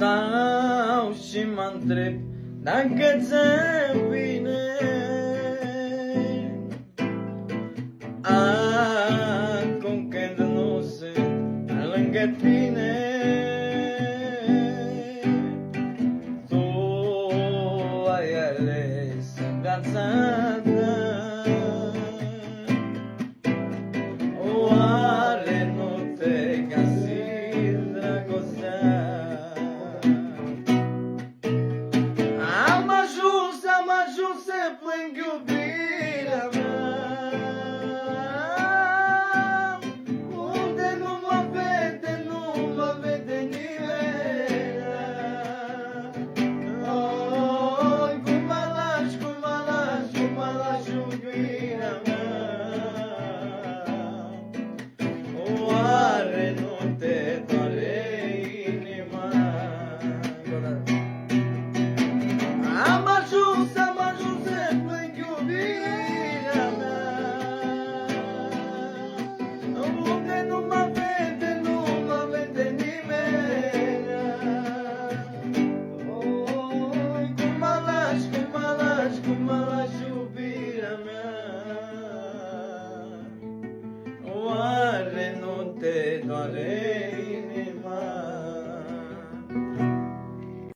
stau și mă întreb dacă ți-e bine. Acum când nu sunt lângă tine, tu ai ales în viața ta. Oare nu te găsi dragostea? Am ajuns să plâng iubirea mea, unde nu mă vede nimeni. Oh, cum mă lași iubirea mea. Oare nu te doare inima? Am ajuns să plâng iubirea mea, unde nu mă vede nimeni. Oh, cum mă lași iubirea mea. Oare nu te doare